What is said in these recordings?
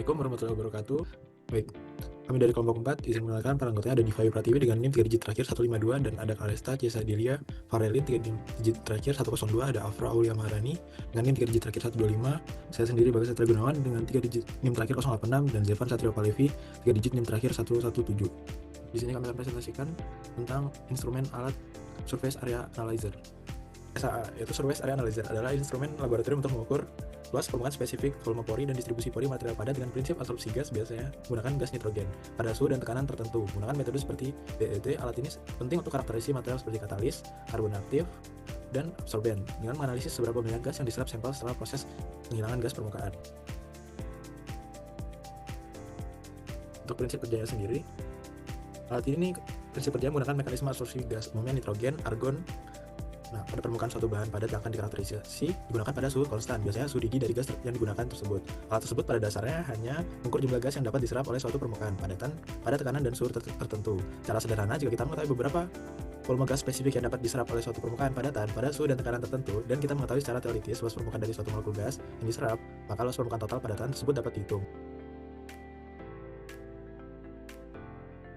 Assalamualaikum warahmatullahi wabarakatuh. Baik, kami dari kelompok 4 izin mengenalkan para anggotanya ada Diva Pratiwi dengan NIM 3 digit terakhir 152 dan ada Kalesta Cesadelia Farelin 3 digit terakhir 102, ada Afra Aulia Maharani dengan NIM 3 digit terakhir 125, saya sendiri Bagas Satria Gunawan dengan 3 digit NIM terakhir 086 dan Zevan Satrio Palevi 3 digit NIM terakhir 117. Di sini kami akan presentasikan tentang instrumen alat Surface Area Analyzer. SAA, yaitu Surface Area Analyzer, adalah instrumen laboratorium untuk mengukur luas permukaan spesifik, volume pori, dan distribusi pori material padat dengan prinsip absorpsi gas, biasanya menggunakan gas nitrogen pada suhu dan tekanan tertentu. Menggunakan metode seperti BET, alat ini penting untuk karakterisasi material seperti katalis, karbon aktif, dan absorben dengan menganalisis seberapa banyak gas yang diserap sampel setelah proses penghilangan gas permukaan. Untuk prinsip kerjanya sendiri, alat ini prinsip kerjanya menggunakan mekanisme absorpsi gas, umumnya nitrogen, argon. Nah, pada permukaan suatu bahan padat yang akan dikarakterisasi digunakan pada suhu konstan, biasanya suhu didih dari gas yang digunakan tersebut. Alat tersebut pada dasarnya hanya mengukur jumlah gas yang dapat diserap oleh suatu permukaan padatan pada tekanan dan suhu tertentu. Cara sederhana, jika kita mengetahui beberapa volume gas spesifik yang dapat diserap oleh suatu permukaan padatan pada suhu dan tekanan tertentu, dan kita mengetahui secara teoritis luas permukaan dari suatu molekul gas yang diserap, maka luas permukaan total padatan tersebut dapat dihitung.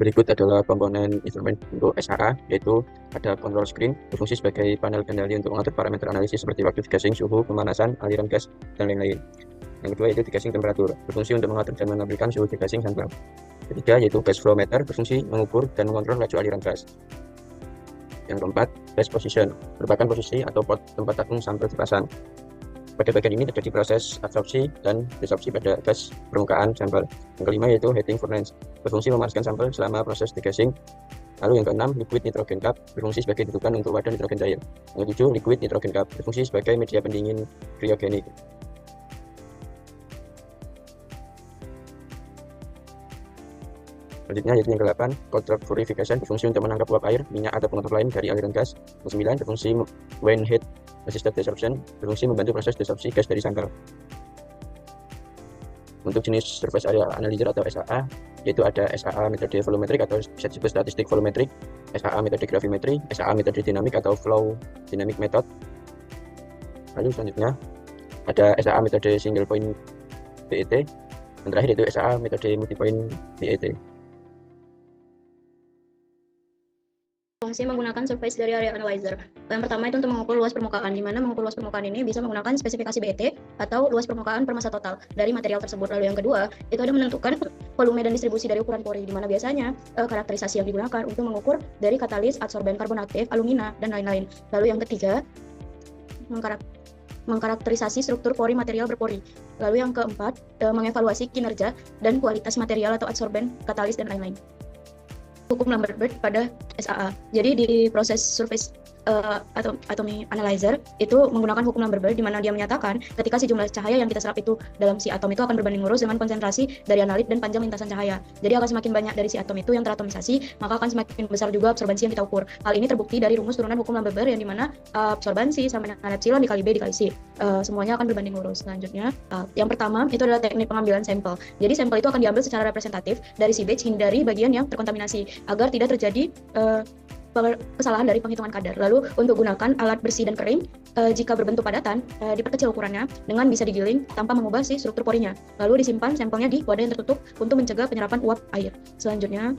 Berikut adalah komponen instrumen untuk SAA, yaitu ada control screen, berfungsi sebagai panel kendali untuk mengatur parameter analisis seperti waktu degassing, suhu, pemanasan, aliran gas, dan lain-lain. Yang kedua yaitu degassing temperatur, berfungsi untuk mengatur dan menampilkan suhu degassing sampel. Ketiga yaitu gas flow meter, berfungsi mengukur dan mengontrol laju aliran gas. Yang keempat, gas position, merupakan posisi atau pot tempat tabung sampel dipasang. Pada bagian ini terjadi proses absorpsi dan desorpsi pada gas permukaan sampel. Yang kelima yaitu heating furnace, berfungsi memanaskan sampel selama proses degassing. Lalu yang keenam, liquid nitrogen cup, berfungsi sebagai dudukan untuk wadah nitrogen cair. Yang ketujuh, liquid nitrogen cup, berfungsi sebagai media pendingin kriogenik. Selanjutnya yaitu yang ke-8, cold drop purification, berfungsi untuk menangkap uap air, minyak atau penguap lain dari aliran gas. Yang 9, berfungsi when heat assisted desorption, berfungsi membantu proses desorpsi gas dari sampel. Untuk jenis surface area analyzer atau SAA, yaitu ada SAA metode volumetric atau bisa disebut statistik volumetric, SAA metode gravimetri, SAA metode dinamik atau flow dynamic method. Lalu selanjutnya ada SAA metode single point BET, dan terakhir yaitu SAA metode multi point BET. Fungsi menggunakan surface dari area analyzer. Yang pertama itu untuk mengukur luas permukaan, di mana mengukur luas permukaan ini bisa menggunakan spesifikasi BET atau luas permukaan per massa total dari material tersebut. Lalu yang kedua, itu ada menentukan volume dan distribusi dari ukuran pori, di mana biasanya karakterisasi yang digunakan untuk mengukur dari katalis, adsorben, karbon aktif, alumina, dan lain-lain. Lalu yang ketiga, mengkarakterisasi struktur pori material berpori. Lalu yang keempat, mengevaluasi kinerja dan kualitas material atau adsorben, katalis, dan lain-lain. Hukum Lambert pada SAA. Jadi di proses surface atomic analyzer itu menggunakan hukum Lambert di mana dia menyatakan ketika si jumlah cahaya yang kita serap itu dalam si atom itu akan berbanding lurus dengan konsentrasi dari analit dan panjang lintasan cahaya. Jadi akan semakin banyak dari si atom itu yang teratomisasi, maka akan semakin besar juga absorbansi yang kita ukur. Hal ini terbukti dari rumus turunan hukum Lambert yang dimana absorbansi sama dengan epsilon dikali B dikali C. Semuanya akan berbanding lurus. Selanjutnya, yang pertama itu adalah teknik pengambilan sampel. Jadi sampel itu akan diambil secara representatif dari si batch hindari bagian yang terkontaminasi agar tidak terjadi kesalahan dari penghitungan kadar. Lalu untuk gunakan alat bersih dan kering, jika berbentuk padatan, diperkecil ukurannya dengan bisa digiling tanpa mengubah si struktur porinya. Lalu disimpan sampelnya di wadah yang tertutup untuk mencegah penyerapan uap air. Selanjutnya,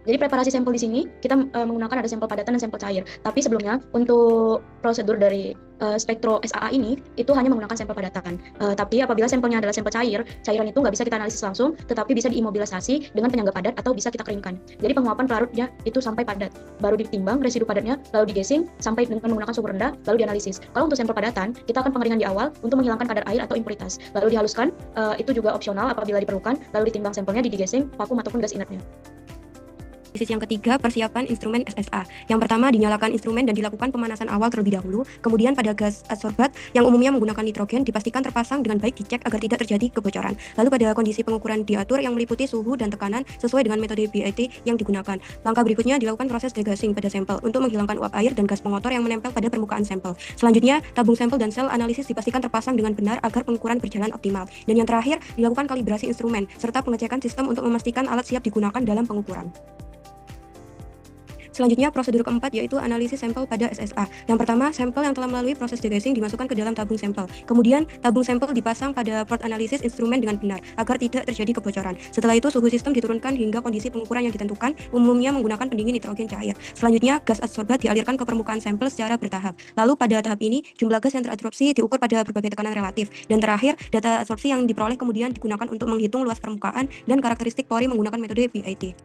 jadi preparasi sampel di sini kita menggunakan ada sampel padatan dan sampel cair. Tapi sebelumnya untuk prosedur dari spektro SAA ini itu hanya menggunakan sampel padatan. Tapi apabila sampelnya adalah sampel cair, cairan itu nggak bisa kita analisis langsung, tetapi bisa diimobilisasi dengan penyangga padat atau bisa kita keringkan. Jadi penguapan pelarutnya itu sampai padat, baru ditimbang residu padatnya, lalu digasing sampai dengan menggunakan suhu rendah, lalu dianalisis. Kalau untuk sampel padatan, kita akan pengeringan di awal untuk menghilangkan kadar air atau impuritas, lalu dihaluskan, itu juga opsional apabila diperlukan, lalu ditimbang sampelnya, digasing, vakum ataupun gas inertnya. Sisi yang ketiga, persiapan instrumen SSA. Yang pertama, dinyalakan instrumen dan dilakukan pemanasan awal terlebih dahulu. Kemudian pada gas adsorbat yang umumnya menggunakan nitrogen dipastikan terpasang dengan baik, dicek agar tidak terjadi kebocoran. Lalu pada kondisi pengukuran diatur yang meliputi suhu dan tekanan sesuai dengan metode BET yang digunakan. Langkah berikutnya dilakukan proses degassing pada sampel untuk menghilangkan uap air dan gas pengotor yang menempel pada permukaan sampel. Selanjutnya, tabung sampel dan sel analisis dipastikan terpasang dengan benar agar pengukuran berjalan optimal. Dan yang terakhir, dilakukan kalibrasi instrumen serta pengecekan sistem untuk memastikan alat siap digunakan dalam pengukuran. Selanjutnya, prosedur keempat yaitu analisis sampel pada SSA. Yang pertama, sampel yang telah melalui proses degassing dimasukkan ke dalam tabung sampel. Kemudian, tabung sampel dipasang pada port analisis instrumen dengan benar agar tidak terjadi kebocoran. Setelah itu, suhu sistem diturunkan hingga kondisi pengukuran yang ditentukan, umumnya menggunakan pendingin nitrogen cair. Selanjutnya, gas adsorbat dialirkan ke permukaan sampel secara bertahap. Lalu pada tahap ini, jumlah gas yang teradsorpsi diukur pada berbagai tekanan relatif. Dan terakhir, data adsorpsi yang diperoleh kemudian digunakan untuk menghitung luas permukaan dan karakteristik pori menggunakan metode BIT.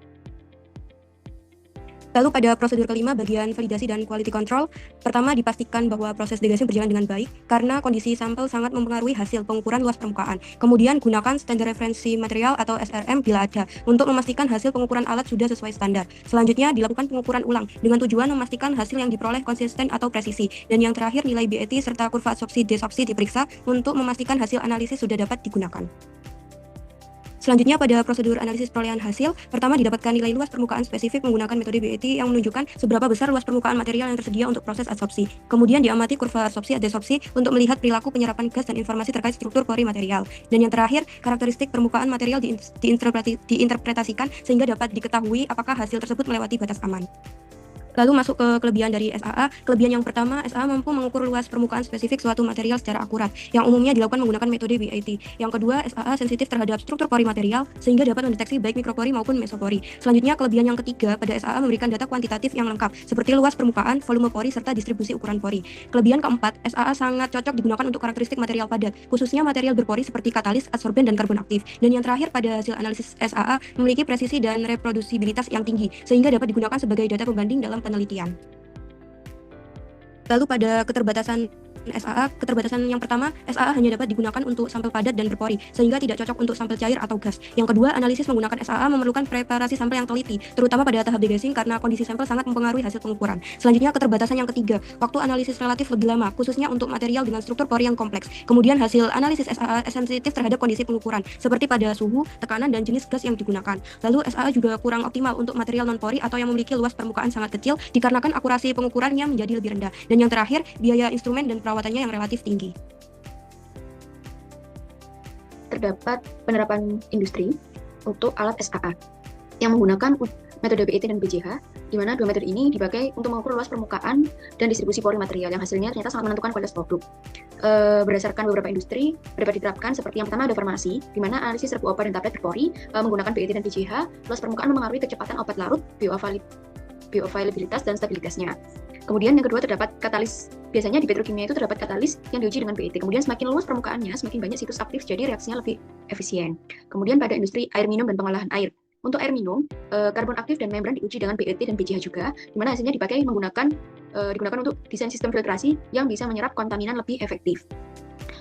Lalu pada prosedur kelima, bagian validasi dan quality control, pertama dipastikan bahwa proses degassing berjalan dengan baik karena kondisi sampel sangat mempengaruhi hasil pengukuran luas permukaan. Kemudian gunakan standar referensi material atau SRM bila ada untuk memastikan hasil pengukuran alat sudah sesuai standar. Selanjutnya dilakukan pengukuran ulang dengan tujuan memastikan hasil yang diperoleh konsisten atau presisi. Dan yang terakhir, nilai BIT serta kurva adsorpsi desopsi diperiksa untuk memastikan hasil analisis sudah dapat digunakan. Selanjutnya pada prosedur analisis perolehan hasil, pertama didapatkan nilai luas permukaan spesifik menggunakan metode BIT yang menunjukkan seberapa besar luas permukaan material yang tersedia untuk proses adsorpsi. Kemudian diamati kurva adsorpsi desopsi untuk melihat perilaku penyerapan gas dan informasi terkait struktur pori material. Dan yang terakhir, karakteristik permukaan material diinterpretasikan sehingga dapat diketahui apakah hasil tersebut melewati batas aman. Lalu masuk ke kelebihan dari SAA. Kelebihan yang pertama, SAA mampu mengukur luas permukaan spesifik suatu material secara akurat, yang umumnya dilakukan menggunakan metode BIT. Yang kedua, SAA sensitif terhadap struktur pori material, sehingga dapat mendeteksi baik mikropori maupun mesopori. Selanjutnya, kelebihan yang ketiga, pada SAA memberikan data kuantitatif yang lengkap, seperti luas permukaan, volume pori, serta distribusi ukuran pori. Kelebihan keempat, SAA sangat cocok digunakan untuk karakteristik material padat, khususnya material berpori seperti katalis, adsorben, dan karbon aktif. Dan yang terakhir, pada hasil analisis SAA memiliki presisi dan reprodusibilitas yang tinggi, sehingga dapat digunakan sebagai data pembanding dalam penelitian. Lalu pada keterbatasan SAA, keterbatasan yang pertama, SAA hanya dapat digunakan untuk sampel padat dan berpori, sehingga tidak cocok untuk sampel cair atau gas. Yang kedua, analisis menggunakan SAA memerlukan preparasi sampel yang teliti, terutama pada tahap degassing karena kondisi sampel sangat mempengaruhi hasil pengukuran. Selanjutnya, keterbatasan yang ketiga, waktu analisis relatif lebih lama, khususnya untuk material dengan struktur pori yang kompleks. Kemudian hasil analisis SAA sensitif terhadap kondisi pengukuran, seperti pada suhu, tekanan, dan jenis gas yang digunakan. Lalu SAA juga kurang optimal untuk material non-pori atau yang memiliki luas permukaan sangat kecil, dikarenakan akurasi pengukurannya menjadi lebih rendah. Dan yang terakhir, biaya instrumen dan perawatannya yang relatif tinggi. Terdapat penerapan industri untuk alat SAA yang menggunakan metode BIT dan BJH, di mana dua metode ini dipakai untuk mengukur luas permukaan dan distribusi pori material yang hasilnya ternyata sangat menentukan kualitas produk. Berdasarkan beberapa industri dapat diterapkan seperti yang pertama ada farmasi, di mana analisis serbu obat dan tablet berpori menggunakan BIT dan BJH, luas permukaan mempengaruhi kecepatan obat larut, bioavailabilitas dan stabilitasnya. Kemudian yang kedua terdapat katalis. Biasanya di petrokimia itu terdapat katalis yang diuji dengan BIT. Kemudian semakin luas permukaannya, semakin banyak situs aktif, jadi reaksinya lebih efisien. Kemudian pada industri air minum dan pengolahan air. Untuk air minum, karbon aktif dan membran diuji dengan BIT dan BJH juga, di mana hasilnya digunakan untuk desain sistem filtrasi yang bisa menyerap kontaminan lebih efektif.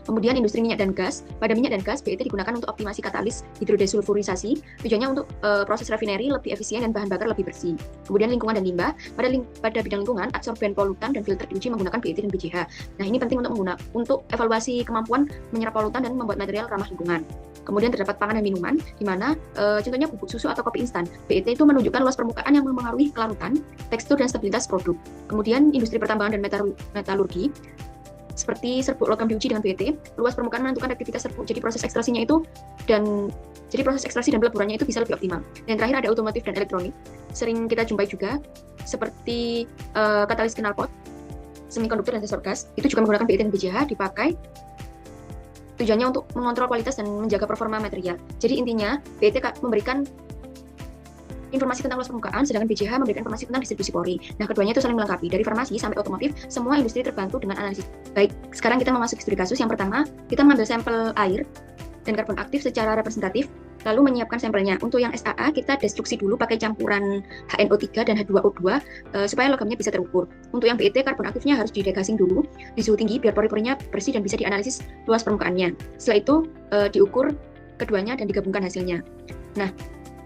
Kemudian industri minyak dan gas. Pada minyak dan gas, BIT digunakan untuk optimasi katalis hidrodesulfurisasi. Tujuannya untuk proses rafineri lebih efisien dan bahan bakar lebih bersih. Kemudian lingkungan dan limbah. Pada bidang lingkungan, adsorben polutan dan filter diuji menggunakan BIT dan BJH. Nah, ini penting untuk evaluasi kemampuan menyerap polutan dan membuat material ramah lingkungan. Kemudian terdapat pangan dan minuman, di mana contohnya bubuk susu atau kopi instan. BIT itu menunjukkan luas permukaan yang mempengaruhi kelarutan, tekstur, dan stabilitas produk. Kemudian industri pertambangan dan metalurgi. Seperti serbuk logam diuji dengan BIT, luas permukaan menentukan aktivitas serbuk, jadi proses ekstraksi dan peleburannya itu bisa lebih optimal. Dan terakhir ada otomotif dan elektronik, sering kita jumpai juga seperti katalis knalpot, semikonduktor dan sensor gas, itu juga menggunakan BIT dan BJH dipakai tujuannya untuk mengontrol kualitas dan menjaga performa material. Jadi intinya BIT memberikan informasi tentang luas permukaan, sedangkan BJH memberikan informasi tentang distribusi pori. Nah, keduanya itu saling melengkapi. Dari farmasi sampai otomotif, semua industri terbantu dengan analisis. Baik, sekarang kita memasuki studi kasus. Yang pertama, kita mengambil sampel air dan karbon aktif secara representatif, lalu menyiapkan sampelnya. Untuk yang SAA, kita destruksi dulu pakai campuran HNO3 dan H2O2 supaya logamnya bisa terukur. Untuk yang BIT, karbon aktifnya harus didegassing dulu di suhu tinggi biar pori-porinya bersih dan bisa dianalisis luas permukaannya. Setelah itu, diukur keduanya dan digabungkan hasilnya. Nah,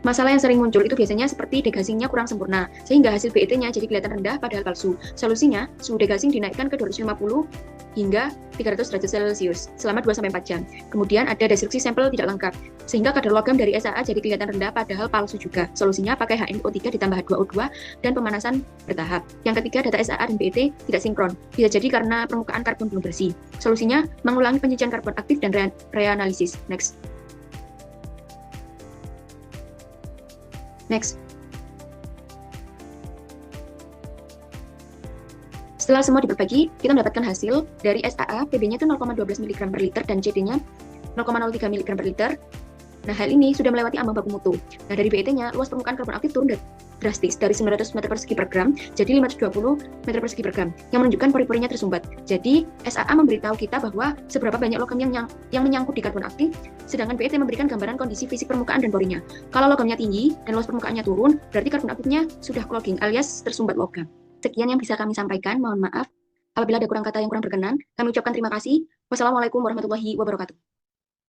masalah yang sering muncul itu biasanya seperti degassingnya kurang sempurna, sehingga hasil BIT-nya jadi kelihatan rendah padahal palsu. Solusinya, suhu degassing dinaikkan ke 250 hingga 300 derajat Celcius selama 2-4 jam. Kemudian ada destruksi sampel tidak lengkap, sehingga kadar logam dari SAA jadi kelihatan rendah padahal palsu juga. Solusinya pakai HNO3 ditambah H2O2 dan pemanasan bertahap. Yang ketiga, data SAA dan BIT tidak sinkron. Bisa jadi karena permukaan karbon belum bersih. Solusinya, mengulangi penyucian karbon aktif dan reanalisis. Next. Setelah semua dibagi, kita mendapatkan hasil dari SAA, PB-nya itu 0,12 mg per liter dan CD-nya 0,03 mg per liter. Nah, hal ini sudah melewati ambang baku mutu. Nah, dari BET-nya, luas permukaan karbon aktif turun drastis dari 900 meter persegi per gram jadi 520 meter persegi per gram, yang menunjukkan pori-porinya tersumbat. Jadi, SAA memberitahu kita bahwa seberapa banyak logam yang menyangkut di karbon aktif, sedangkan BET memberikan gambaran kondisi fisik permukaan dan porinya. Kalau logamnya tinggi dan luas permukaannya turun, berarti karbon aktifnya sudah clogging alias tersumbat logam. Sekian yang bisa kami sampaikan, mohon maaf. Apabila ada kurang kata yang kurang berkenan, kami ucapkan terima kasih. Wassalamualaikum warahmatullahi wabarakatuh.